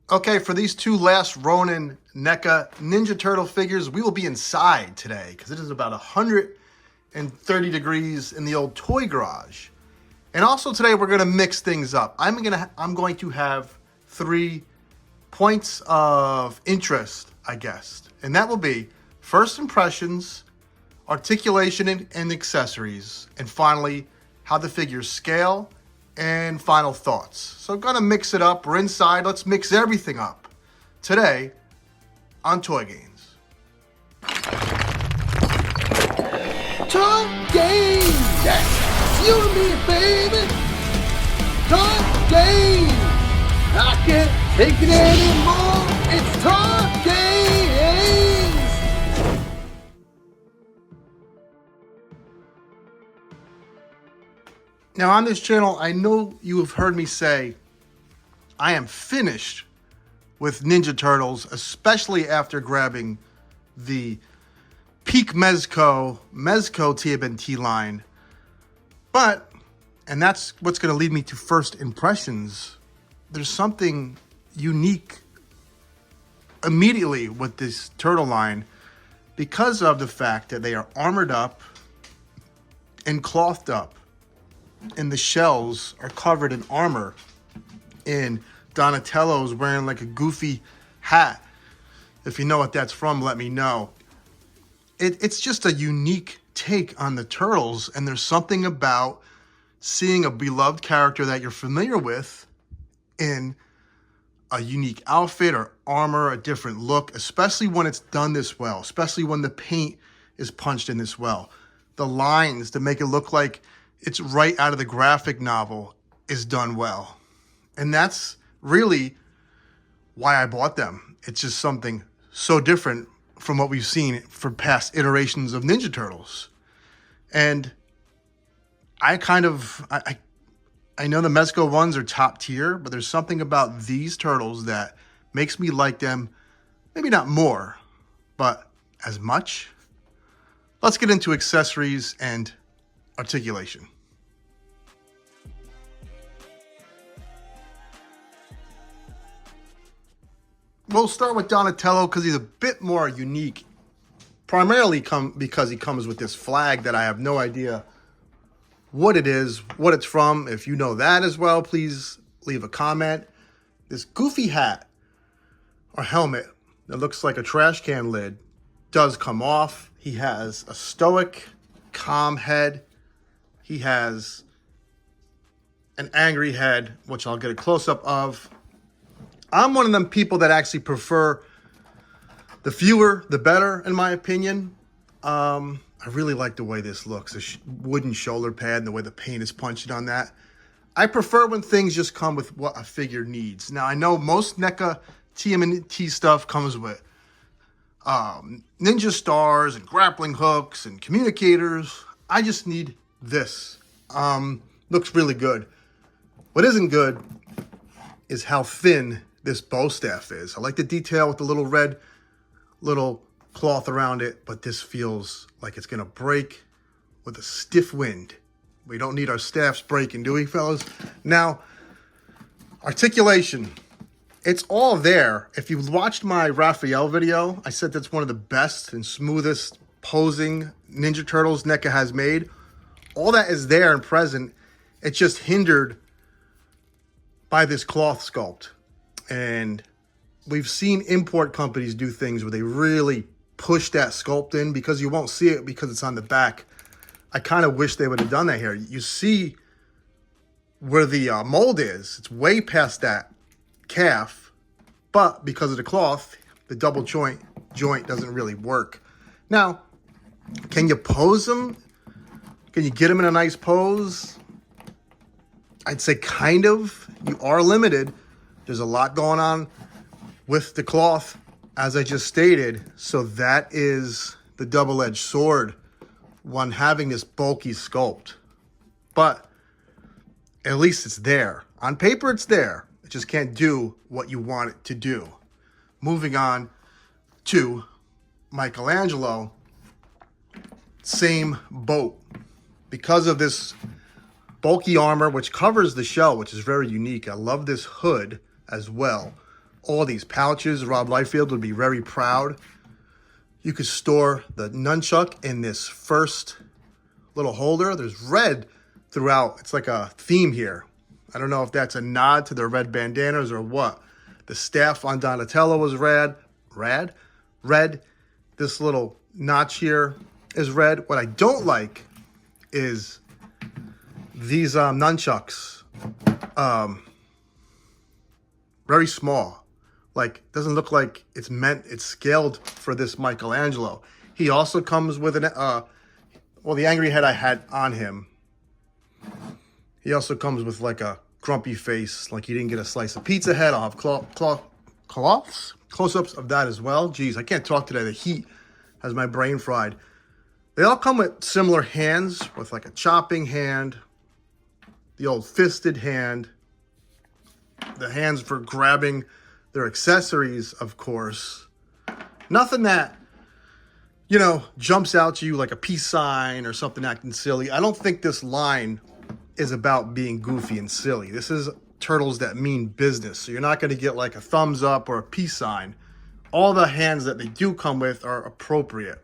Okay, for these two last Ronin Neca Ninja Turtle figures, we will be inside today because it is about 130 degrees in the old toy garage. And also today we're going to mix things up. I'm going to have 3 points of interest, I guess. And that will be first impressions, articulation and accessories, and finally how the figures scale and final thoughts. So I'm gonna mix it up. We're inside. Let's mix everything up today on Toy Games. Toy Games! That's you and me, baby! Toy Games! I can't take it anymore! It's Toy Games! Now on this channel, I know you have heard me say I am finished with Ninja Turtles, especially after grabbing the Peak Mezco TMNT line. But, and that's what's going to lead me to first impressions, there's something unique immediately with this turtle line because of the fact that they are armored up and clothed up. And the shells are covered in armor. And Donatello's wearing like a goofy hat. If you know what that's from, let me know. It's just a unique take on the Turtles. And there's something about seeing a beloved character that you're familiar with in a unique outfit or armor, a different look, especially when it's done this well, especially when the paint is punched in this well. The lines to make it look like it's right out of the graphic novel is done well. And that's really why I bought them. It's just something so different from what we've seen for past iterations of Ninja Turtles. And I know the Mezco ones are top tier, but there's something about these turtles that makes me like them, maybe not more, but as much. Let's get into accessories and articulation. We'll start with Donatello because he's a bit more unique. Primarily because he comes with this flag that I have no idea what it is, what it's from. If you know that as well, please leave a comment. This goofy hat or helmet that looks like a trash can lid does come off. He has a stoic, calm head. He has an angry head, which I'll get a close-up of. I'm one of them people that actually prefer the fewer, the better, in my opinion. I really like the way this looks. The wooden shoulder pad and the way the paint is punched on that. I prefer when things just come with what a figure needs. Now, I know most NECA TMNT stuff comes with ninja stars and grappling hooks and communicators. I just need this. Looks really good. What isn't good is how thin this bow staff is. I like the detail with the little red little cloth around it, but this feels like it's gonna break with a stiff wind. We don't need our staffs breaking, do we, fellas? Now, articulation. It's all there. If you watched my Raphael video, I said that's one of the best and smoothest posing Ninja Turtles NECA has made. All that is there and present. It's just hindered by this cloth sculpt. And we've seen import companies do things where they really push that sculpt in because you won't see it because it's on the back. I kind of wish they would have done that here. You see where the mold is. It's way past that calf, but because of the cloth, the double joint doesn't really work. Now, can you pose them? Can you get them in a nice pose? I'd say kind of. You are limited. There's a lot going on with the cloth, as I just stated. So that is the double-edged sword, one having this bulky sculpt. But at least it's there. On paper, it's there. It just can't do what you want it to do. Moving on to Michelangelo, same boat. Because of this bulky armor, which covers the shell, which is very unique. I love this hood as well. all these pouches. Rob Liefeld would be very proud. You could store the nunchuck in this first little holder. There's red throughout. It's like a theme here. I don't know if that's a nod to the red bandanas or what. The staff on Donatello was red. This little notch here is red. What I don't like is these nunchucks. Very small. Like, doesn't look like it's scaled for this Michelangelo. He also comes with an, well, the angry head I had on him. He also comes with like a grumpy face, like he didn't get a slice of pizza head. I'll have close-ups of that as well. Jeez, I can't talk today. The heat has my brain fried. They all come with similar hands, with like a chopping hand, the old fisted hand, the hands for grabbing their accessories, of course. Nothing that, you know, jumps out to you like a peace sign or something acting silly. I don't think this line is about being goofy and silly. This is turtles that mean business. So you're not going to get like a thumbs up or a peace sign. All the hands that they do come with are appropriate.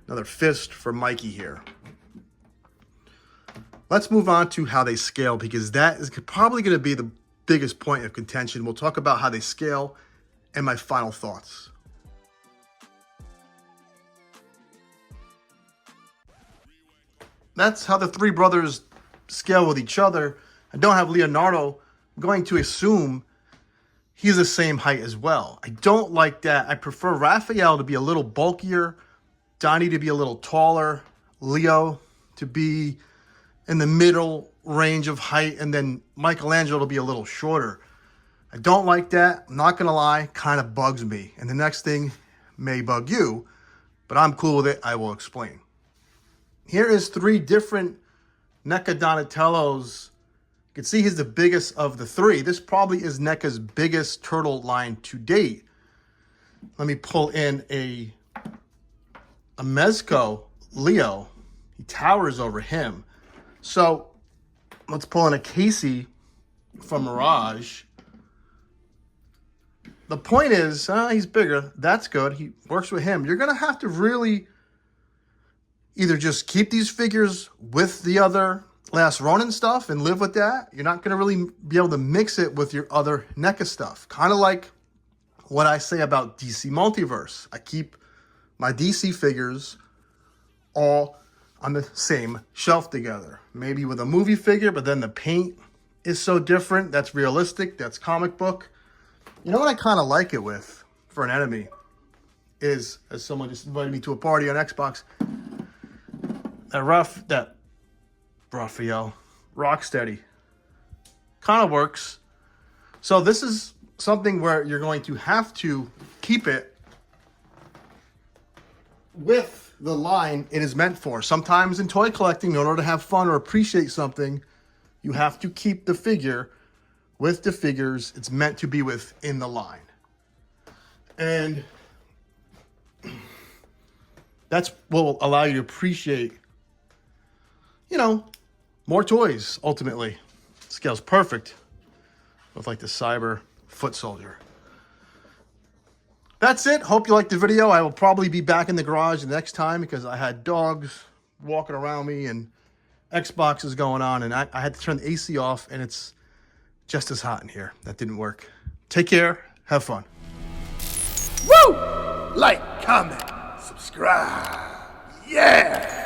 Another fist for Mikey here. Let's move on to how they scale, because that is probably going to be the biggest point of contention. We'll talk about how they scale and my final thoughts. That's how the three brothers scale with each other. I don't have Leonardo. I'm going to assume he's the same height as well. I don't like that. I prefer Raphael to be a little bulkier, Donnie to be a little taller, Leo to be in the middle range of height, and then Michelangelo to be a little shorter. I don't like that. I'm not going to lie. Kind of bugs me. And the next thing may bug you, but I'm cool with it. I will explain. Here is three different Neca Donatellos. You can see he's the biggest of the three. This probably is Neca's biggest turtle line to date. Let me pull in a Mezco Leo. He towers over him. So let's pull in a Casey from Mirage. The point is, he's bigger. That's good. He works with him. You're going to have to really either just keep these figures with the other Last Ronin stuff and live with that. You're not going to really be able to mix it with your other NECA stuff. Kind of like what I say about DC Multiverse. I keep my DC figures all on the same shelf together. Maybe with a movie figure, but then the paint is so different. That's realistic. That's comic book. You know what I kind of like it with for an enemy is, as someone just invited me to a party on Xbox, that Raphael Rocksteady kind of works. So this is something where you're going to have to keep it with the line it is meant for. Sometimes in toy collecting, in order to have fun or appreciate something, you have to keep the figure with the figures it's meant to be with in the line. And that's what will allow you to appreciate, you know, more toys, ultimately. Scale's perfect with like the Cyber Foot Soldier. That's it. Hope you liked the video. I will probably be back in the garage the next time because I had dogs walking around me and Xbox is going on, and I had to turn the AC off, and it's just as hot in here. That didn't work. Take care. Have fun. Woo! Like, comment, subscribe. Yeah!